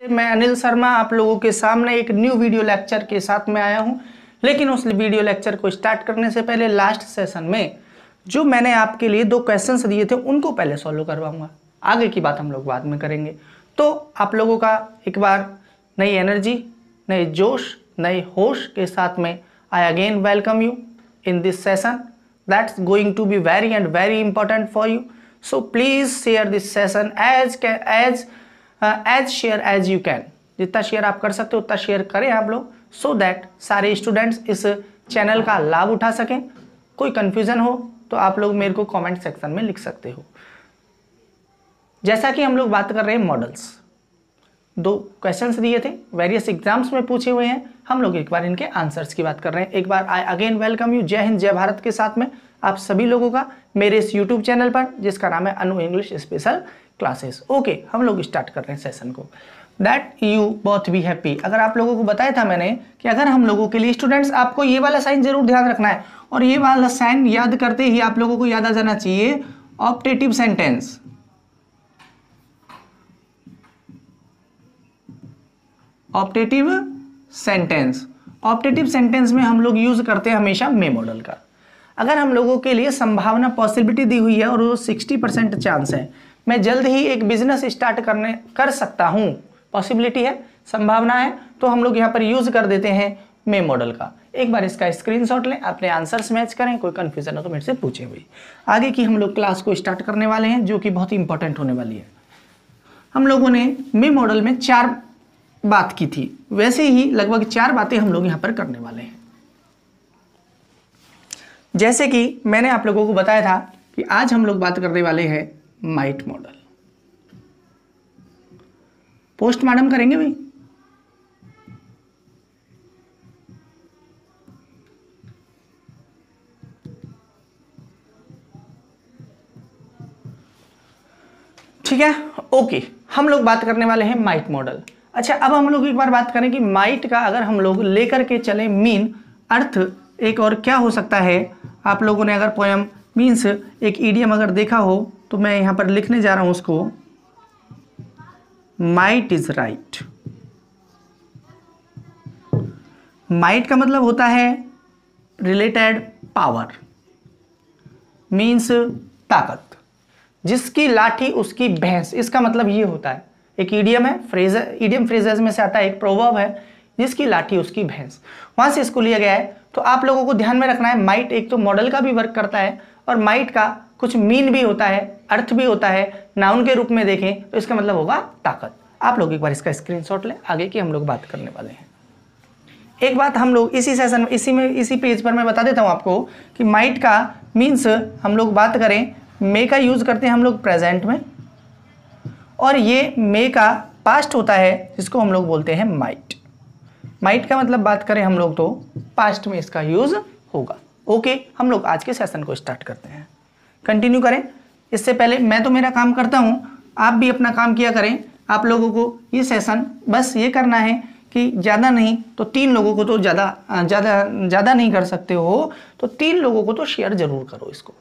मैं अनिल शर्मा आप लोगों के सामने एक न्यू वीडियो लेक्चर के साथ में आया हूं। लेकिन उस वीडियो लेक्चर को स्टार्ट करने से पहले लास्ट सेशन में जो मैंने आपके लिए 2 क्वेश्चंस दिए थे उनको पहले सॉल्व करवाऊंगा। आगे की बात हम लोग बाद में करेंगे। तो आप लोगों का एक बार नई एनर्जी, नए जोश, नए होश के साथ में I again welcome you in this session that's going to be very and very important for you. So please share this session as share as you can. जितना शेयर आप कर सकते हो उतना शेयर करें आप लोग, सो दैट सारे स्टूडेंट्स इस चैनल का लाभ उठा सकें। कोई कंफ्यूजन हो तो आप लोग मेरे को कमेंट सेक्शन में लिख सकते हो। जैसा कि हम लोग बात कर रहे हैं मॉडल्स, 2 क्वेश्चंस दिए थे, वेरियस एग्जाम्स में पूछे हुए हैं। हम लोग एक बार इनके आंसर्स की बात कर रहे हैं। एक बार आई अगेन वेलकम यू, जय हिंद जय भारत के साथ में आप सभी लोगों का मेरे इस यूट्यूब चैनल पर जिसका नाम है अनु इंग्लिश स्पेशल क्लासेस। ओके, हम लोग स्टार्ट कर रहे हैं सेशन को। That you both be happy. अगर आप लोगों को बताया था मैंने कि अगर हम लोगों के लिए स्टूडेंट्स आपको ये वाला साइन जरूर ध्यान रखना है, और ये वाला साइन याद करते ही आप लोगों को याद आ जाना चाहिए optative sentence. Optative sentence, optative sentence में हम लोग यूज करते हैं हमेशा मे मॉडल का। अगर हम लोगों के लिए संभावना पॉसिबिलिटी दी हुई है और वो 60% चांस है मैं जल्द ही एक बिजनेस स्टार्ट कर सकता हूं, पॉसिबिलिटी है, संभावना है, तो हम लोग यहाँ पर यूज कर देते हैं मे मॉडल का। एक बार इसका स्क्रीनशॉट लें, अपने आंसर्स मैच करें, कोई कंफ्यूजन हो तो मेरे से पूछे हुए। आगे की हम लोग क्लास को स्टार्ट करने वाले हैं जो कि बहुत ही इंपॉर्टेंट होने वाली है। हम लोगों ने मे मॉडल में 4 बात की थी, वैसे ही लगभग 4 बातें हम लोग यहाँ पर करने वाले हैं। जैसे कि मैंने आप लोगों को बताया था कि आज हम लोग बात करने वाले हैं माइट मॉडल। पोस्टमार्टम करेंगे भाई। ठीक है, ओके, हम लोग बात करने वाले हैं माइट मॉडल। अच्छा, अब हम लोग एक बार बात करें कि माइट का अगर हम लोग लेकर के चले मीन अर्थ एक और क्या हो सकता है। आप लोगों ने अगर पोयम मीन्स एक इडियम अगर देखा हो तो मैं यहां पर लिखने जा रहा हूं उसको, माइट इज राइट। माइट का मतलब होता है रिलेटेड पावर, मीन्स ताकत। जिसकी लाठी उसकी भैंस, इसका मतलब ये होता है। एक इडियम है, फ्रेज, इडियम फ्रेजेस में से आता है, एक प्रोवर्ब है, जिसकी लाठी उसकी भैंस, वहां से इसको लिया गया है। तो आप लोगों को ध्यान में रखना है माइट एक तो मॉडल का भी वर्क करता है और माइट का कुछ मीन भी होता है, अर्थ भी होता है। नाउन के रूप में देखें तो इसका मतलब होगा ताकत। आप लोग एक बार इसका स्क्रीनशॉट लें, आगे की हम लोग बात करने वाले हैं। एक बात हम लोग इसी सेशन इसी पेज पर मैं बता देता हूं आपको कि माइट का मीन्स हम लोग बात करें, मे का यूज करते हैं हम लोग प्रेजेंट में, और ये मे का पास्ट होता है जिसको हम लोग बोलते हैं माइट। माइट का मतलब बात करें हम लोग तो पास्ट में इसका यूज होगा। ओके, हम लोग आज के सेशन को स्टार्ट करते हैं, कंटिन्यू करें। इससे पहले मैं तो मेरा काम करता हूं, आप भी अपना काम किया करें। आप लोगों को ये सेशन बस ये करना है कि ज़्यादा नहीं तो 3 लोगों को तो ज़्यादा नहीं कर सकते हो तो 3 लोगों को तो शेयर जरूर करो इसको,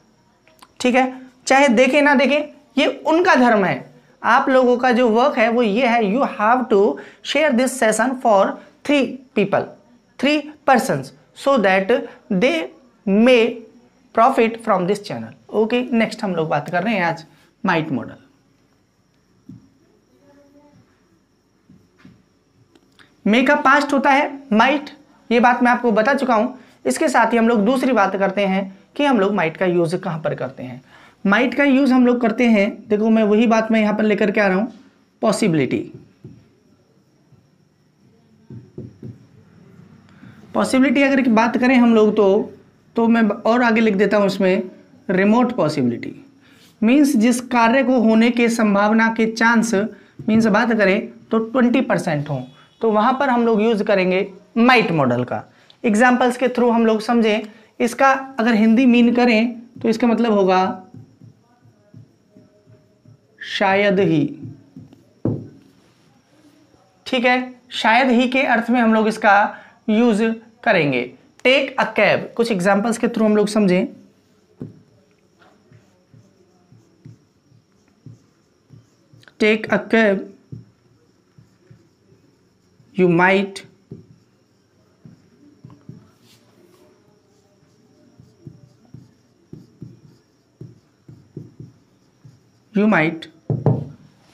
ठीक है। चाहे देखें ना देखें, ये उनका धर्म है। आप लोगों का जो वर्क है वो ये है, you have to share this session for 3 people, 3 persons, so that they may profit from this channel. Okay, next हम लोग बात कर रहे हैं आज माइट मॉडल। मे का पास्ट होता है माइट, ये बात मैं आपको बता चुका हूं। इसके साथ ही हम लोग दूसरी बात करते हैं कि हम लोग माइट का यूज कहां पर करते हैं। माइट का यूज हम लोग करते हैं, देखो मैं वही बात मैं यहां पर लेकर के आ रहा हूं, पॉसिबिलिटी। पॉसिबिलिटी अगर की बात करें हम लोग तो मैं और आगे लिख देता हूं इसमें, रिमोट पॉसिबिलिटी मीन्स जिस कार्य को होने के संभावना के चांस मीन्स बात करें तो 20% हो, तो वहां पर हम लोग यूज करेंगे माइट मॉडल का। एग्जाम्पल्स के थ्रू हम लोग समझें। इसका अगर हिंदी मीन करें तो इसका मतलब होगा शायद ही, ठीक है। शायद ही के अर्थ में हम लोग इसका यूज करेंगे। टेक अ कैब, कुछ एग्जांपल्स के थ्रू हम लोग समझें। Take a cab you might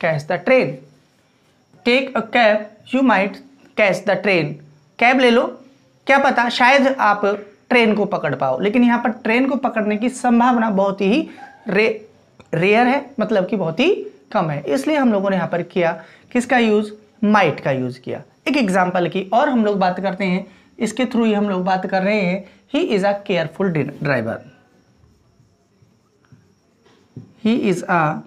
catch the train. Take a cab, you might catch the train. Cab ले लो, क्या पता शायद आप ट्रेन को पकड़ पाओ, लेकिन यहाँ पर ट्रेन को पकड़ने की संभावना बहुत ही रेयर है, मतलब कि बहुत ही कम है। इसलिए हम लोगों ने यहाँ पर किया किसका यूज, माइट का यूज किया। एक एग्जाम्पल की और हम लोग बात करते हैं, इसके थ्रू ही हम लोग बात कर रहे हैं, ही is a careful driver. He is a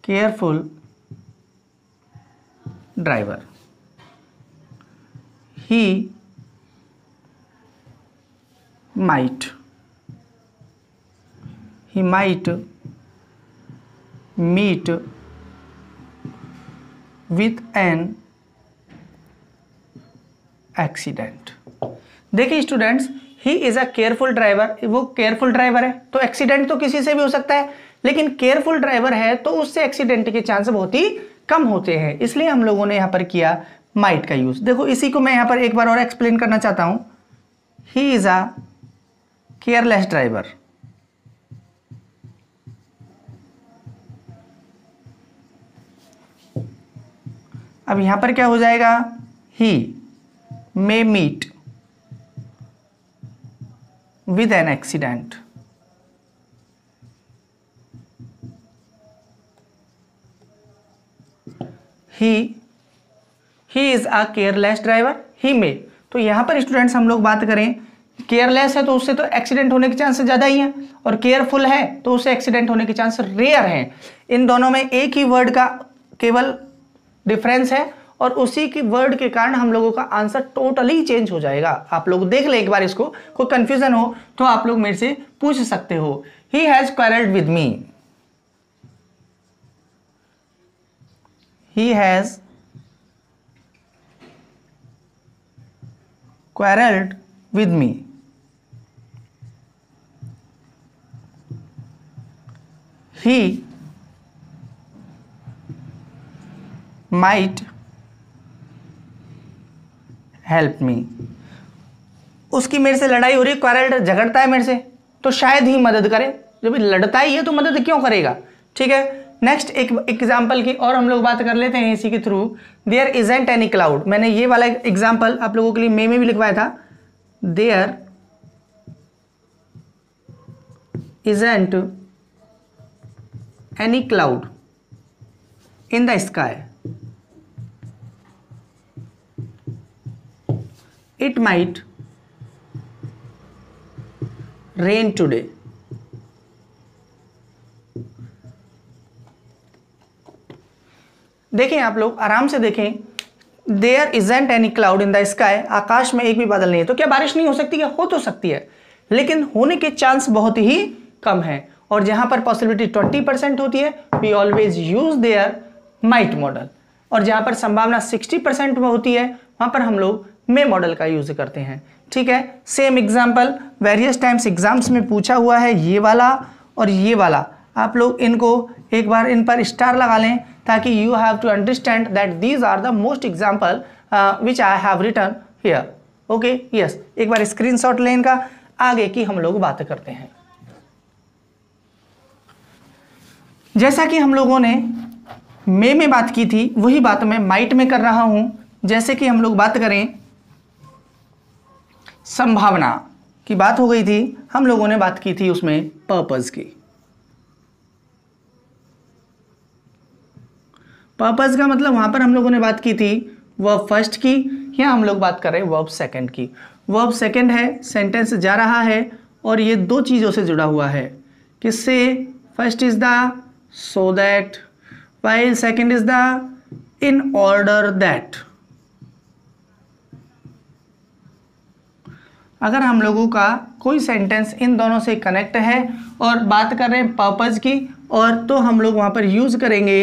careful driver. he might meet with an accident। देखिए students, he is a careful driver, वो केयरफुल ड्राइवर है तो एक्सीडेंट तो किसी से भी हो सकता है, लेकिन केयरफुल ड्राइवर है तो उससे एक्सीडेंट के चांस बहुत ही कम होते हैं। इसलिए हम लोगों ने यहां पर किया माइट का यूज। देखो इसी को मैं यहां पर एक बार और एक्सप्लेन करना चाहता हूं, he is a careless driver. अब यहां पर क्या हो जाएगा, he may meet with an accident. He is a careless driver, he may. तो यहां पर स्टूडेंट्स हम लोग बात करें, केयरलेस है तो उससे तो एक्सीडेंट होने के चांस ज्यादा ही हैं, और केयरफुल है तो उससे एक्सीडेंट होने के चांस रेयर हैं। इन दोनों में एक ही वर्ड का केवल डिफरेंस है, और उसी की वर्ड के कारण हम लोगों का आंसर टोटली चेंज हो जाएगा। आप लोग देख ले एक बार इसको, कोई कंफ्यूजन हो तो आप लोग मेरे से पूछ सकते हो। He has quarrelled with me, he has quarreled with me। he might help me। उसकी मेरे से लड़ाई हो रही है, क्वारल्ड झगड़ता है मेरे से, तो शायद ही मदद करे। जब लड़ता ही है तो मदद क्यों करेगा, ठीक है। नेक्स्ट एक एग्जाम्पल की और हम लोग बात कर लेते हैं इसी के through. There isn't any cloud, मैंने ये वाला एग्जाम्पल आप लोगों के लिए मे में भी लिखवाया था। There isn't any cloud in the sky, it might rain today. देखें आप लोग आराम से देखें, there isn't any cloud in the sky, आकाश में एक भी बादल नहीं है, तो क्या बारिश नहीं हो सकती है, हो तो सकती है, लेकिन होने के चांस बहुत ही कम है। और जहां पर पॉसिबिलिटी 20% होती है, we always use their might model, और जहां पर संभावना 60% में होती है, वहां पर हम लोग मे मॉडल का यूज करते हैं, ठीक है। Same example various times exams में पूछा हुआ है, ये वाला और ये वाला। आप लोग इनको एक बार इन पर स्टार लगा लें, ताकि you have to understand that these are the most example which I have written here. Okay, yes, एक बार स्क्रीनशॉट लें इनका, आगे की हम लोग बात करते हैं। जैसा कि हम लोगों ने मे में बात की थी, वही बात मैं माइट में कर रहा हूं। जैसे कि हम लोग बात करें, संभावना की बात हो गई थी, हम लोगों ने बात की थी उसमें पर्पस की। पर्पस का मतलब वहां पर हम लोगों ने बात की थी वर्ब फर्स्ट की, यहाँ हम लोग बात कर रहे हैं वर्ब सेकंड की। वर्ब सेकंड है, सेंटेंस जा रहा है और ये दो चीज़ों से जुड़ा हुआ है। किससे? First is the so that, while second is the in order that। अगर हम लोगों का कोई सेंटेंस इन दोनों से कनेक्ट है और बात कर रहे हैं पर्पस की, और तो हम लोग वहां पर यूज करेंगे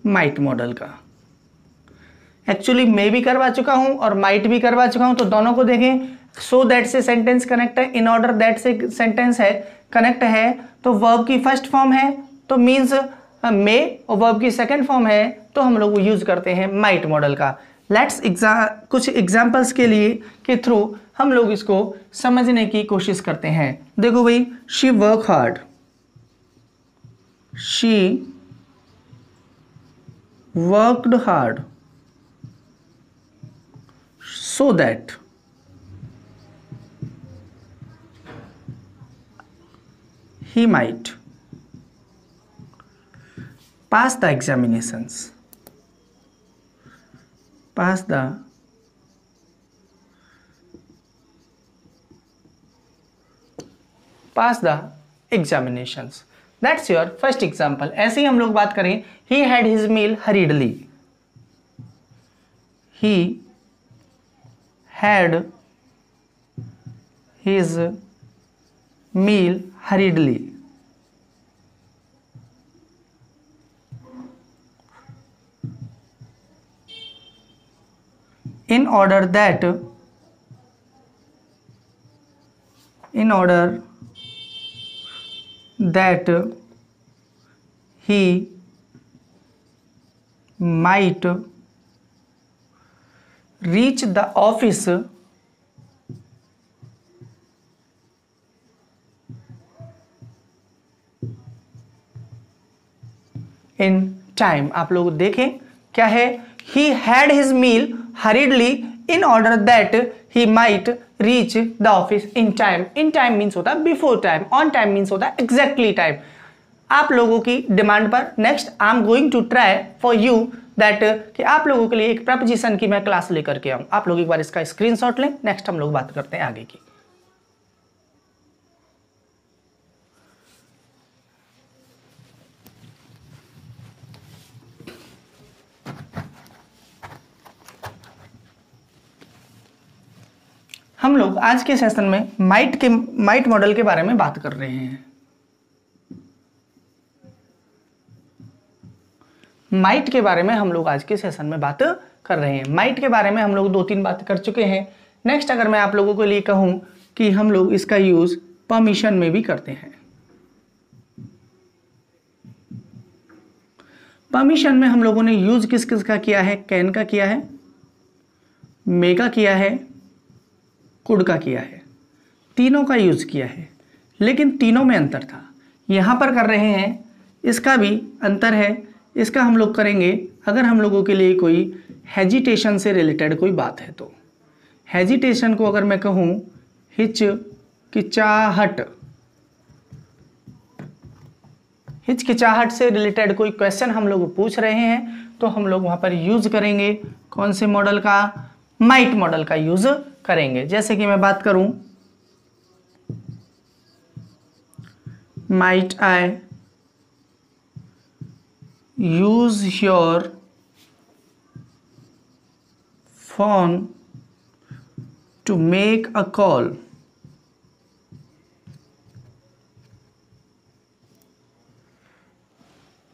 माइट मॉडल का। एक्चुअली मैं भी करवा चुका हूं और माइट भी करवा चुका हूं, तो दोनों को देखें। सो दैट से सेंटेंस कनेक्ट है, इन ऑर्डर दैट से सेंटेंस है कनेक्ट है, तो वर्ब की फर्स्ट फॉर्म है, तो मीन्स मे और वर्ब की सेकंड फॉर्म है तो हम लोग यूज करते हैं माइट मॉडल का। लेट्स कुछ एग्जांपल्स के थ्रू हम लोग इसको समझने की कोशिश करते हैं। देखो भाई, she work hard, she worked hard so that he might pass the examinations, pass the examinations. That's your first example. ऐसे ही हम लोग बात करें, he had his meal hurriedly, he had his meal hurriedly. In order that he might reach the office in time. आप लोग देखें क्या है, he had his meal hurriedly in order that he might reach the office in time. In time means होता है before time, on time means होता है exactly time. आप लोगों की डिमांड पर next I am going to try for you that कि आप लोगों के लिए एक प्रपोजिशन की मैं क्लास लेकर के आऊं। आप लोग एक बार इसका स्क्रीनशॉट लें, नेक्स्ट हम लोग बात करते हैं आगे की। हम लोग आज के सेशन में माइट मॉडल के बारे में बात कर रहे हैं। माइट के बारे में हम लोग आज के सेशन में बात कर रहे हैं। माइट के बारे में हम लोग 2-3 बात कर चुके हैं। नेक्स्ट अगर मैं आप लोगों के लिए कहूं कि हम लोग इसका यूज परमिशन में भी करते हैं। परमिशन में हम लोगों ने यूज किस किस का किया है, कैन का किया है, मे का किया है, कुड का किया है, तीनों का यूज किया है, लेकिन तीनों में अंतर था। यहां पर कर रहे हैं, इसका भी अंतर है। इसका हम लोग करेंगे अगर हम लोगों के लिए कोई हेजिटेशन से रिलेटेड कोई बात है तो। हेजिटेशन को अगर मैं कहूं हिचकिचाहट से रिलेटेड कोई क्वेश्चन हम लोग पूछ रहे हैं तो हम लोग वहां पर यूज करेंगे कौन से मॉडल का, माइट मॉडल का यूज करेंगे। जैसे कि मैं बात करूं, might I use your phone to make a call,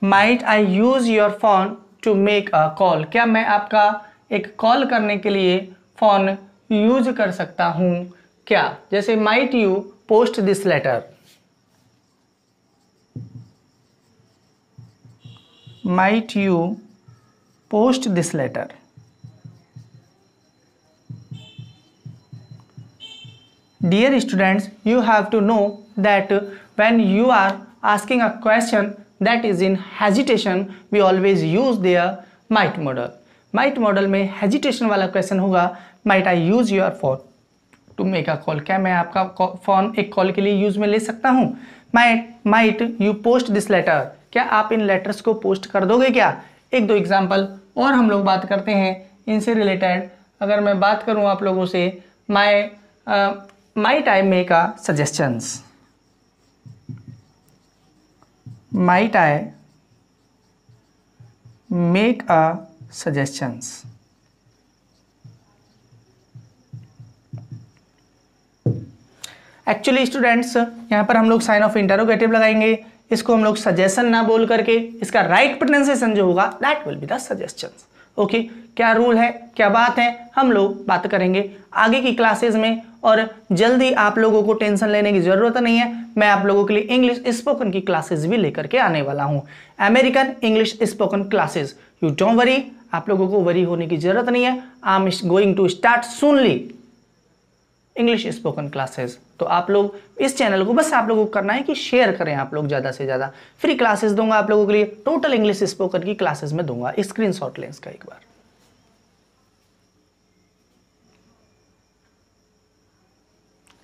might I use your phone to make a call? क्या मैं आपका एक कॉल करने के लिए फोन यूज कर सकता हूं क्या? जैसे might you post this letter, might you post this letter? Dear students, you have to know that when you are asking a question that is in hesitation, we always use their might model. might model में hesitation वाला question होगा, might I use your phone to make a call? क्या मैं आपका phone एक call के लिए use में ले सकता हूं? might you post this letter? क्या आप इन लेटर्स को पोस्ट कर दोगे क्या? 1-2 एग्जाम्पल और हम लोग बात करते हैं इनसे रिलेटेड। अगर मैं बात करूं आप लोगों से, might I make a suggestions, might I make a suggestions? Actually students यहाँ पर हम लोग साइन ऑफ इंटरोगेटिव लगाएंगे। इसको हम लोग सजेशन ना बोल करके इसका राइट प्रोनाउंसिएशन जो होगा that will be the suggestions. Okay, क्या रूल है, क्या बात है, हम लोग बात करेंगे आगे की क्लासेस में। और जल्दी आप लोगों को टेंशन लेने की ज़रूरत नहीं है, मैं आप लोगों के लिए इंग्लिश स्पोकन की क्लासेस भी लेकर के आने वाला हूँ, American English spoken classes. You don't worry, आप लोगों को वरी होने की ज़रूरत नहीं है। I am going to start soonly English spoken classes. तो आप लोग इस चैनल को बस आप लोगों को करना है कि शेयर करें आप लोग ज़्यादा से ज़्यादा। फ्री क्लासेस दूंगा आप लोगों के लिए, टोटल इंग्लिश स्पोकन की क्लासेस में दूंगा, स्क्रीनशॉट लें इसका एक बार।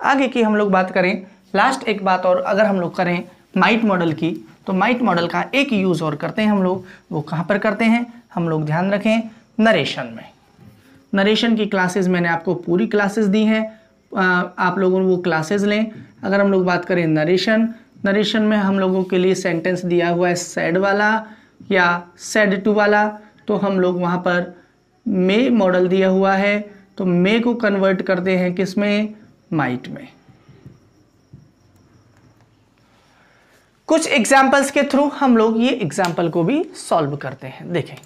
आगे की हम लोग बात करें, लास्ट एक बात और अगर हम लोग करें माइट मॉडल की, तो माइट मॉडल का एक यूज़ और करते हैं हम लोग। वो कहाँ पर करते हैं हम लोग, ध्यान रखें, नरेशन में। नरेशन की क्लासेस मैंने आपको पूरी क्लासेस दी हैं, आप लोगों वो क्लासेस लें। अगर हम लोग बात करें नरेशन में हम लोगों के लिए सेंटेंस दिया हुआ है सैड वाला या सैड टू वाला, तो हम लोग वहाँ पर मे मॉडल दिया हुआ है, तो मे को कन्वर्ट करते हैं किस में, माइट में। कुछ एग्जाम्पल्स के थ्रू हम लोग ये एग्जाम्पल को भी सॉल्व करते हैं। देखें,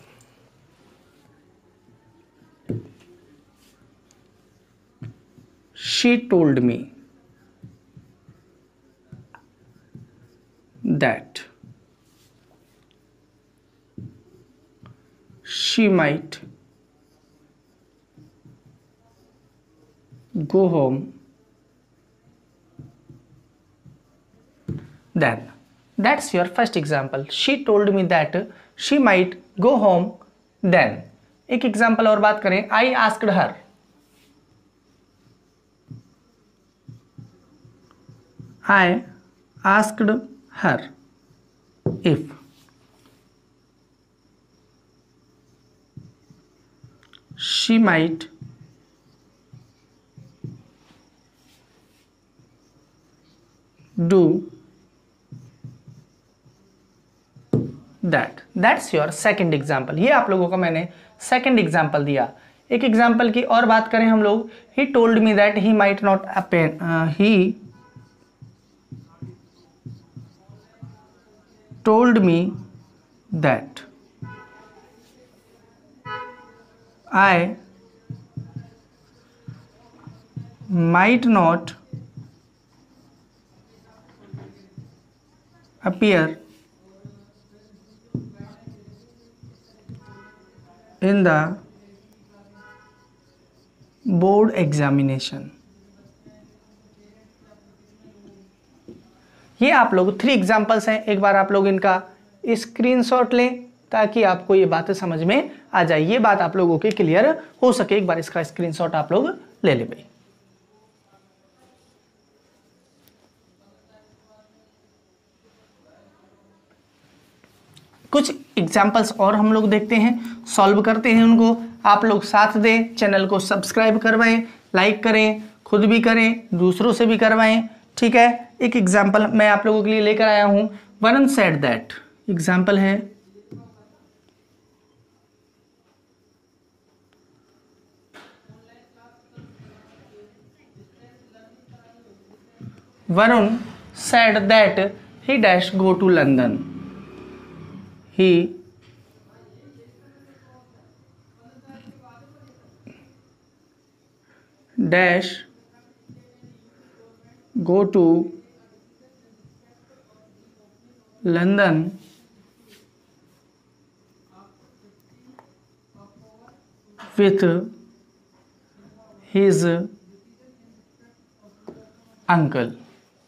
she told me that she might go home then. That's your first example. She told me that she might go home then. एक एग्जाम्पल और बात करें, I asked her. I asked her if she might do that. That's your second example. ये आप लोगों का मैंने second example दिया। एक एग्जाम्पल की और बात करें हम लोग, he told me that he might not he told me that I might not appear in the board examination. ये आप लोग 3 एग्जाम्पल्स हैं, एक बार आप लोग इनका स्क्रीनशॉट लें ताकि आपको ये बातें समझ में आ जाए, ये बात आप लोगों के क्लियर हो सके। एक बार इसका स्क्रीनशॉट आप लोग ले ले भाई। कुछ एग्जाम्पल्स और हम लोग देखते हैं, सॉल्व करते हैं उनको, आप लोग साथ दें, चैनल को सब्सक्राइब करवाएं, लाइक करें, खुद भी करें, दूसरों से भी करवाएं, ठीक है। एक एग्जाम्पल मैं आप लोगों के लिए लेकर आया हूं, वन सेड दैट। एग्जाम्पल है, Varun said that he dash go to London. He dash go to London with his uncle।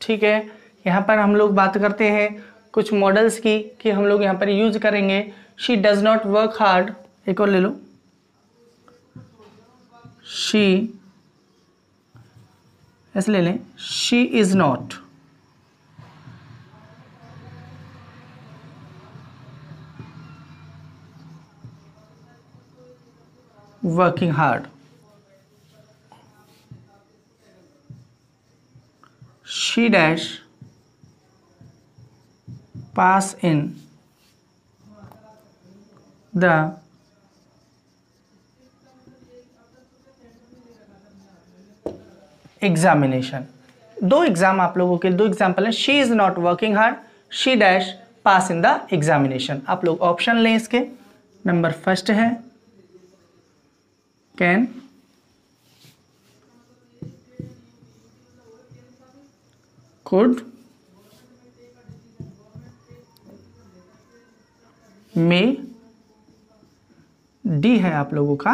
ठीक है, यहाँ पर हम लोग बात करते हैं कुछ मॉडल्स की कि हम लोग यहाँ पर यूज करेंगे। She does not work hard, एक और ले लो, शी ऐसे ले लें, she is not working hard, she dash pass in the examination. 2 exam आप लोगों के, 2 एग्जाम्पल है, she is not working hard, she dash pass in the examination. आप लोग ऑप्शन लें इसके, नंबर फर्स्ट है कैन, कुड, मे, डी है आप लोगों का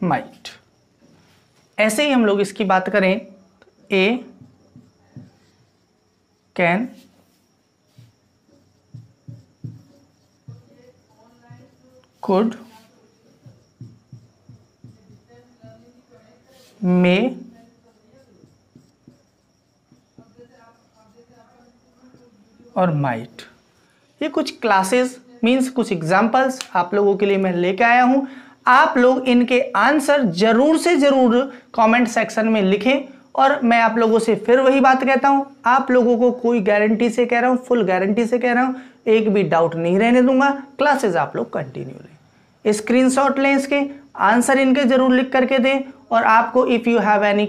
माइट। ऐसे ही हम लोग इसकी बात करें, ए कैन, कुड, मे, और माइट। ये कुछ क्लासेस मीन्स कुछ एग्जाम्पल्स आप लोगों के लिए मैं लेके आया हूं। आप लोग इनके आंसर जरूर से जरूर कमेंट सेक्शन में लिखें। और मैं आप लोगों से फिर वही बात कहता हूं, आप लोगों को कोई गारंटी से कह रहा हूं, फुल गारंटी से कह रहा हूं, एक भी डाउट नहीं रहने दूंगा। क्लासेस आप लोग कंटिन्यू लें, स्क्रीनशॉट लें, इसके आंसर इनके जरूर लिख करके दें। और आपको if you have any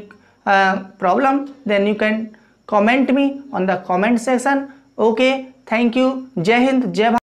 problem then you can comment me on the comment section. Okay, thank you. जय हिंद, जय भारत।